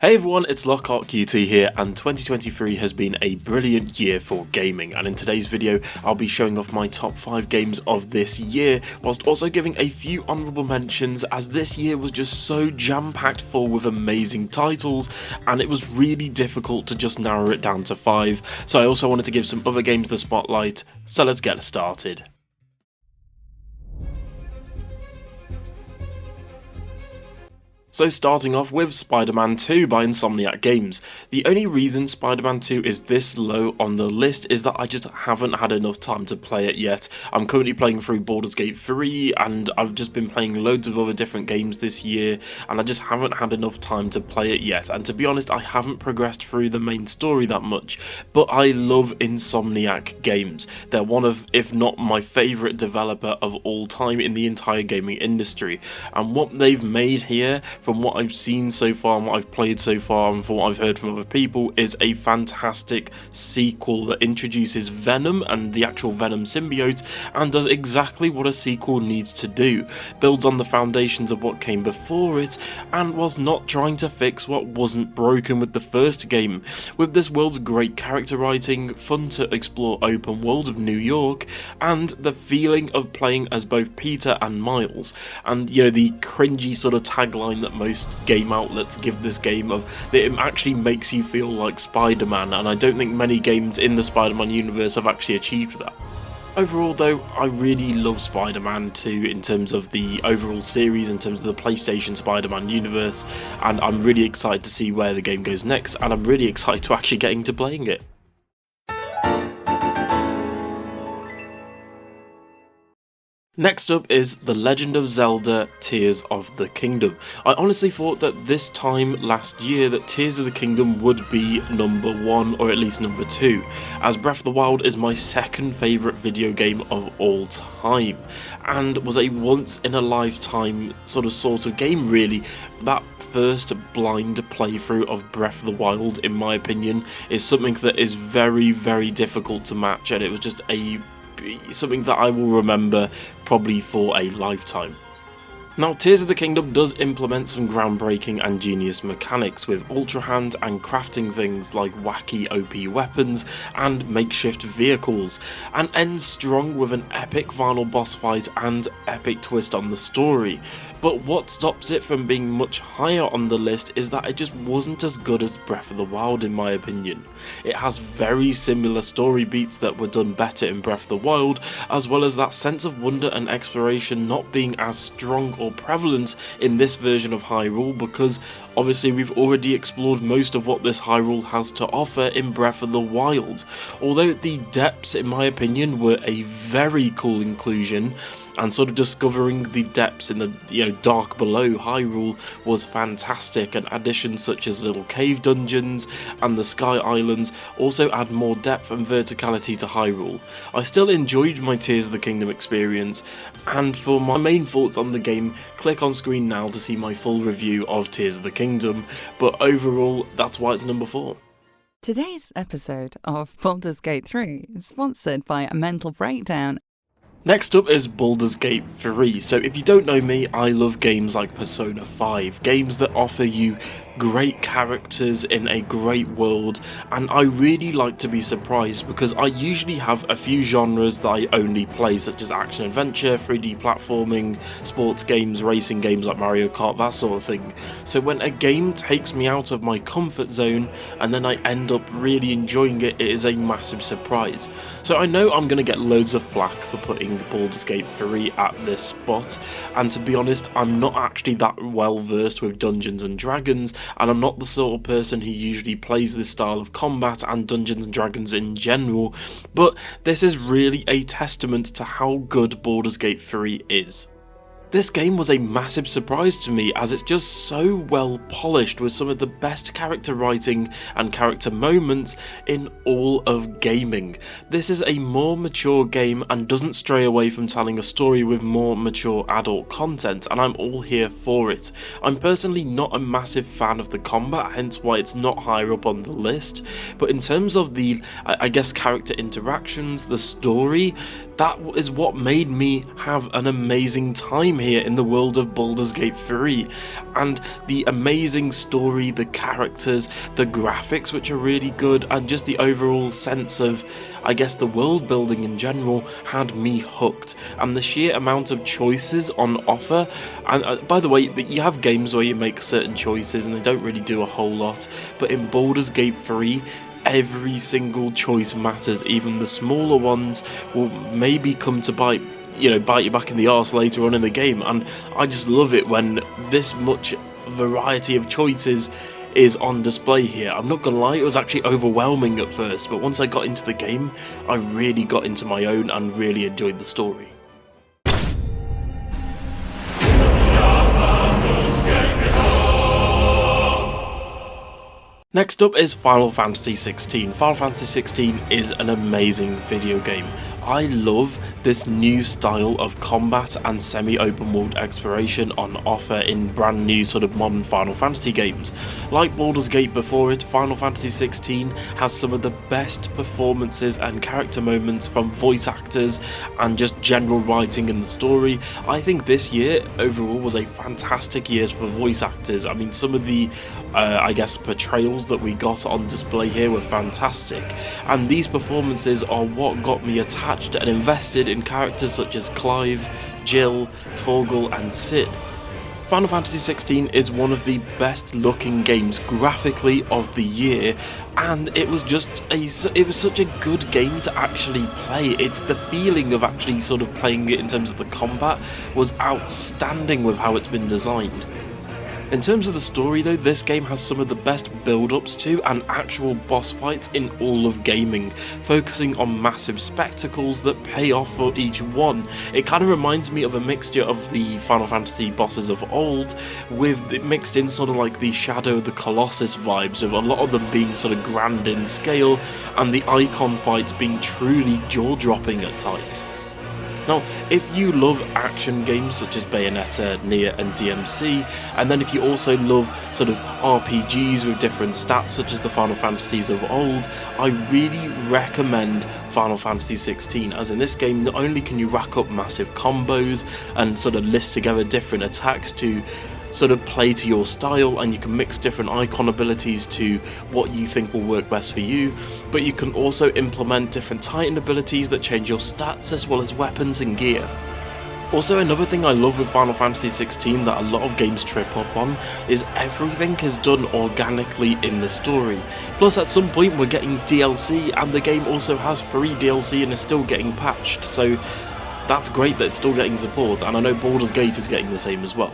Hey everyone, it's LockheartQT here, and 2023 has been a brilliant year for gaming, and in today's video I'll be showing off my top 5 games of this year, whilst also giving a few honourable mentions, as this year was just so jam-packed full with amazing titles, and it was really difficult to just narrow it down to 5, so I also wanted to give some other games the spotlight, so let's get started. So starting off with Spider-Man 2 by Insomniac Games. The only reason Spider-Man 2 is this low on the list is that I just haven't had enough time to play it yet. I'm currently playing through Baldur's Gate 3 and I've just been playing loads of other different games this year and I just haven't had enough time to play it yet. And to be honest, I haven't progressed through the main story that much, but I love Insomniac Games. They're one of, if not my favourite developer of all time in the entire gaming industry. And what they've made here, from what I've seen so far and what I've played so far and from what I've heard from other people, is a fantastic sequel that introduces Venom and the actual Venom symbiote and does exactly what a sequel needs to do. Builds on the foundations of what came before it and was not trying to fix what wasn't broken with the first game. With this world's great character writing, fun to explore open world of New York, and the feeling of playing as both Peter and Miles, and the cringy sort of tagline that most game outlets give this game of that it actually makes you feel like Spider-Man, and I don't think many games in the Spider-Man universe have actually achieved that. Overall though, I really love Spider-Man 2 in terms of the overall series, in terms of the PlayStation Spider-Man universe, and I'm really excited to see where the game goes next, and I'm really excited to actually get into playing it. Next up is The Legend of Zelda Tears of the Kingdom. I honestly thought that this time last year that Tears of the Kingdom would be number 1 or at least number 2, as Breath of the Wild is my second favourite video game of all time and was a once in a lifetime sort of game really. That first blind playthrough of Breath of the Wild, in my opinion, is something that is very, very difficult to match, and it was just something that I will remember probably for a lifetime. Now, Tears of the Kingdom does implement some groundbreaking and genius mechanics with Ultra Hand and crafting things like wacky OP weapons and makeshift vehicles, and ends strong with an epic final boss fight and epic twist on the story. But what stops it from being much higher on the list is that it just wasn't as good as Breath of the Wild, in my opinion. It has very similar story beats that were done better in Breath of the Wild, as well as that sense of wonder and exploration not being as strong or prevalent in this version of Hyrule, because obviously we've already explored most of what this Hyrule has to offer in Breath of the Wild. Although the depths, in my opinion, were a very cool inclusion, and sort of discovering the depths in the dark below Hyrule was fantastic, and additions such as little cave dungeons and the Sky Islands also add more depth and verticality to Hyrule. I still enjoyed my Tears of the Kingdom experience, and for my main thoughts on the game, click on screen now to see my full review of Tears of the Kingdom, but overall that's why it's number 4. Today's episode of Baldur's Gate 3 is sponsored by A Mental Breakdown. Next up is Baldur's Gate 3. So if you don't know me, I love games like Persona 5, games that offer you great characters in a great world, and I really like to be surprised because I usually have a few genres that I only play, such as action adventure, 3D platforming, sports games, racing games like Mario Kart, that sort of thing. So when a game takes me out of my comfort zone and then I end up really enjoying it, it is a massive surprise. So I know I'm going to get loads of flack for putting Baldur's Gate 3 at this spot, and to be honest, I'm not actually that well versed with Dungeons and Dragons, and I'm not the sort of person who usually plays this style of combat and Dungeons & Dragons in general, but this is really a testament to how good Baldur's Gate 3 is. This game was a massive surprise to me, as it's just so well polished with some of the best character writing and character moments in all of gaming. This is a more mature game and doesn't stray away from telling a story with more mature adult content, and I'm all here for it. I'm personally not a massive fan of the combat, hence why it's not higher up on the list, but in terms of the, character interactions, the story, that is what made me have an amazing time here in the world of Baldur's Gate 3, and the amazing story, the characters, the graphics which are really good, and just the overall sense of, I guess, the world building in general had me hooked. And the sheer amount of choices on offer, and by the way, you have games where you make certain choices and they don't really do a whole lot, but in Baldur's Gate 3, every single choice matters. Even the smaller ones will maybe come to bite you back in the arse later on in the game, and I just love it when this much variety of choices is on display here. I'm not gonna lie, it was actually overwhelming at first, but once I got into the game, I really got into my own and really enjoyed the story. Next up is Final Fantasy XVI. Final Fantasy XVI is an amazing video game. I love this new style of combat and semi-open world exploration on offer in brand new sort of modern Final Fantasy games. Like Baldur's Gate before it, Final Fantasy XVI has some of the best performances and character moments from voice actors and just general writing in the story. I think this year overall was a fantastic year for voice actors. I mean, some of the I guess portrayals that we got on display here were fantastic, and these performances are what got me attached and invested in characters such as Clive, Jill, Torgal and Cid. Final Fantasy XVI is one of the best looking games graphically of the year, and it was such a good game to actually play. It's the feeling of actually sort of playing it in terms of the combat was outstanding with how it's been designed. In terms of the story though, this game has some of the best build-ups to and actual boss fights in all of gaming, focusing on massive spectacles that pay off for each one. It kind of reminds me of a mixture of the Final Fantasy bosses of old, with it mixed in sort of like the Shadow of the Colossus vibes, with a lot of them being sort of grand in scale, and the icon fights being truly jaw-dropping at times. Now, if you love action games such as Bayonetta, Nier and DMC, and then if you also love sort of RPGs with different stats such as the Final Fantasies of old, I really recommend Final Fantasy XVI, as in this game not only can you rack up massive combos and sort of list together different attacks to sort of play to your style, and you can mix different icon abilities to what you think will work best for you, but you can also implement different Titan abilities that change your stats as well as weapons and gear. Also, another thing I love with Final Fantasy XVI that a lot of games trip up on is everything is done organically in the story. Plus at some point we're getting DLC, and the game also has free DLC and is still getting patched, so that's great that it's still getting support, and I know Baldur's Gate is getting the same as well.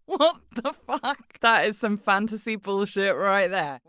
What the fuck? That is some fantasy bullshit right there.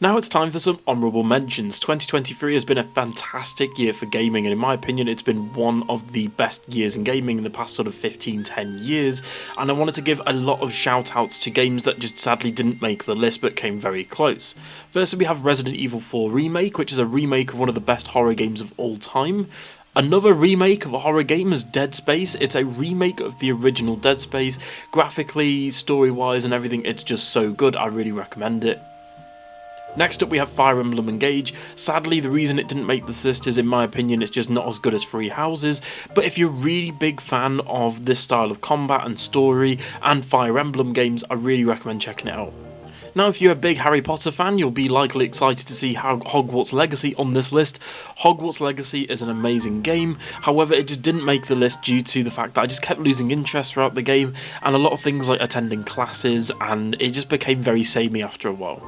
Now it's time for some honourable mentions. 2023 has been a fantastic year for gaming, and in my opinion it's been one of the best years in gaming in the past sort of 15-10 years, and I wanted to give a lot of shout outs to games that just sadly didn't make the list but came very close. Firstly, we have Resident Evil 4 Remake, which is a remake of one of the best horror games of all time. Another remake of a horror game is Dead Space. It's a remake of the original Dead Space. Graphically, story-wise and everything, it's just so good. I really recommend it. Next up we have Fire Emblem Engage. Sadly, the reason it didn't make this list is, in my opinion, it's just not as good as Three Houses, but if you're a really big fan of this style of combat and story and Fire Emblem games, I really recommend checking it out. Now, if you're a big Harry Potter fan, you'll be likely excited to see Hogwarts Legacy on this list. Hogwarts Legacy is an amazing game, however it just didn't make the list due to the fact that I just kept losing interest throughout the game, and a lot of things like attending classes, and it just became very samey after a while.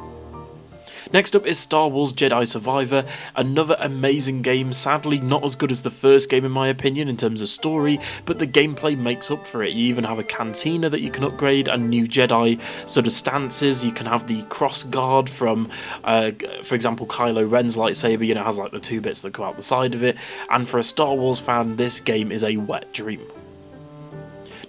Next up is Star Wars Jedi Survivor, another amazing game, sadly not as good as the first game in my opinion in terms of story, but the gameplay makes up for it. You even have a cantina that you can upgrade and new Jedi sort of stances. You can have the cross guard from, for example, Kylo Ren's lightsaber, has like the two bits that go out the side of it, and for a Star Wars fan, this game is a wet dream.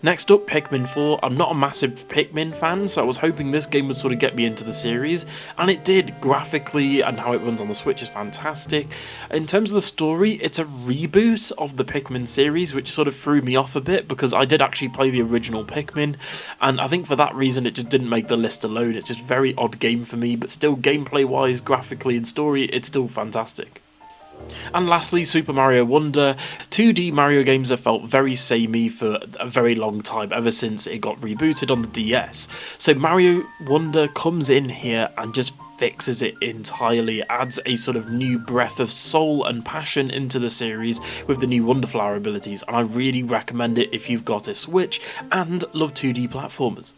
Next up, Pikmin 4. I'm not a massive Pikmin fan, so I was hoping this game would sort of get me into the series, and it did. Graphically and how it runs on the Switch is fantastic. In terms of the story, it's a reboot of the Pikmin series, which sort of threw me off a bit, because I did actually play the original Pikmin, and I think for that reason it just didn't make the list alone. It's just a very odd game for me, but still gameplay-wise, graphically and story, it's still fantastic. And lastly, Super Mario Wonder. 2D Mario games have felt very samey for a very long time, ever since it got rebooted on the DS. So Mario Wonder comes in here and just fixes it entirely, adds a sort of new breath of soul and passion into the series with the new Wonderflower abilities, and I really recommend it if you've got a Switch and love 2D platformers.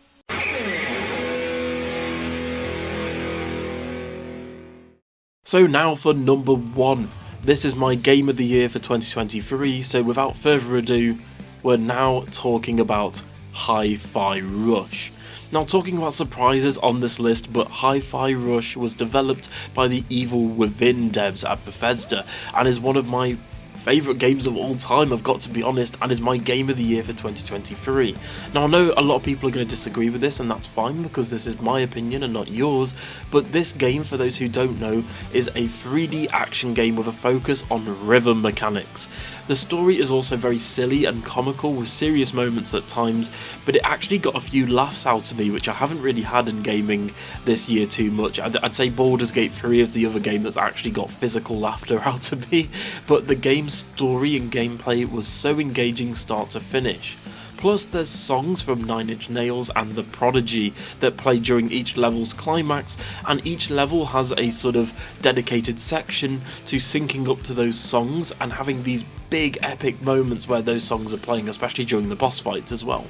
So now for number 1. This is my game of the year for 2023, so without further ado, we're now talking about Hi-Fi Rush. Now, talking about surprises on this list, but Hi-Fi Rush was developed by the Evil Within devs at Bethesda and is one of my favourite games of all time, I've got to be honest, and is my game of the year for 2023. Now, I know a lot of people are going to disagree with this, and that's fine because this is my opinion and not yours, but this game, for those who don't know, is a 3D action game with a focus on rhythm mechanics. The story is also very silly and comical with serious moments at times, but it actually got a few laughs out of me, which I haven't really had in gaming this year too much. I'd say Baldur's Gate 3 is the other game that's actually got physical laughter out of me, but the game's story and gameplay was so engaging start to finish. Plus, there's songs from Nine Inch Nails and The Prodigy that play during each level's climax, and each level has a sort of dedicated section to syncing up to those songs and having these big epic moments where those songs are playing, especially during the boss fights as well.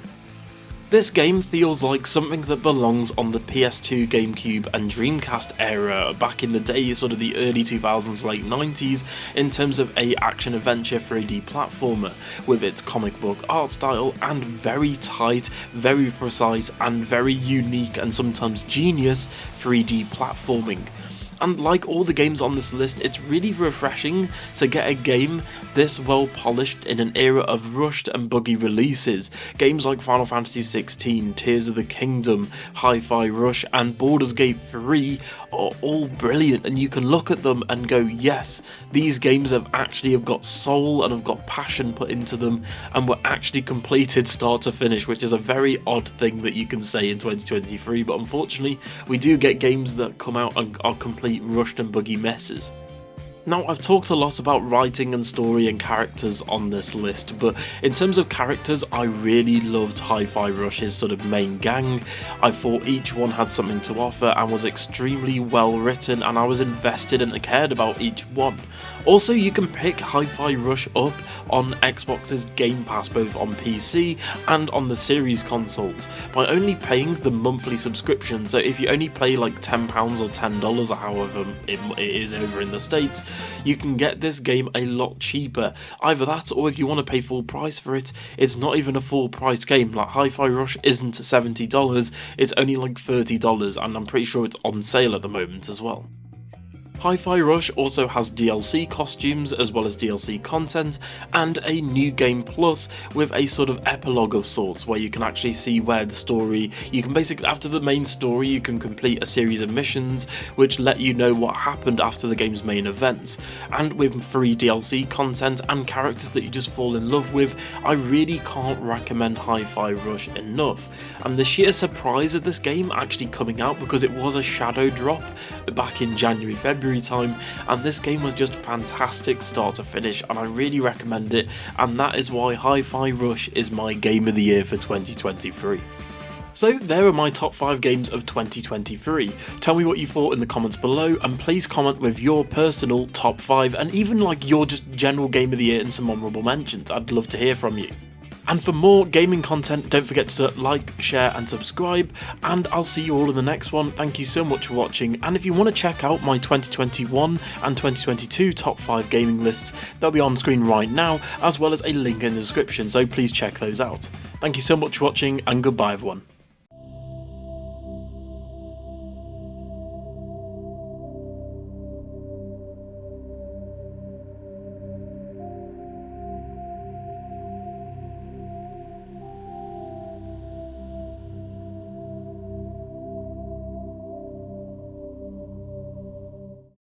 This game feels like something that belongs on the PS2, GameCube and Dreamcast era back in the day, sort of the early 2000s, late 90s, in terms of a action-adventure 3D platformer, with its comic book art style and very tight, very precise and very unique and sometimes genius 3D platforming. And like all the games on this list, it's really refreshing to get a game this well polished in an era of rushed and buggy releases. Games like Final Fantasy XVI, Tears of the Kingdom, Hi-Fi Rush and Baldur's Gate 3 are all brilliant, and you can look at them and go, yes, these games have got soul and have got passion put into them and were actually completed start to finish, which is a very odd thing that you can say in 2023, but unfortunately we do get games that come out and are complete rushed and buggy messes. Now, I've talked a lot about writing and story and characters on this list, but in terms of characters, I really loved Hi-Fi Rush's sort of main gang. I thought each one had something to offer and was extremely well written, and I was invested and cared about each one. Also, you can pick Hi-Fi Rush up on Xbox's Game Pass, both on PC and on the Series consoles, by only paying the monthly subscription. So if you only pay like £10 or $10 or however it is over in the States, you can get this game a lot cheaper. Either that, or if you want to pay full price for it, it's not even a full price game. Like Hi-Fi Rush isn't $70, it's only like $30, and I'm pretty sure it's on sale at the moment as well. Hi-Fi Rush also has DLC costumes as well as DLC content and a New Game Plus with a sort of epilogue of sorts where you can actually see where the story, you can basically, after the main story, you can complete a series of missions which let you know what happened after the game's main events. And with free DLC content and characters that you just fall in love with, I really can't recommend Hi-Fi Rush enough. And the sheer surprise of this game actually coming out, because it was a shadow drop back in January, February time, and this game was just fantastic start to finish, and I really recommend it, and that is why Hi-Fi Rush is my game of the year for 2023. So there are my top 5 games of 2023. Tell me what you thought in the comments below, and please comment with your personal top 5 and even like your just general game of the year and some honourable mentions. I'd love to hear from you. And for more gaming content, don't forget to like, share and subscribe, and I'll see you all in the next one. Thank you so much for watching, and if you want to check out my 2021 and 2022 top 5 gaming lists, they'll be on screen right now, as well as a link in the description, so please check those out. Thank you so much for watching, and goodbye everyone.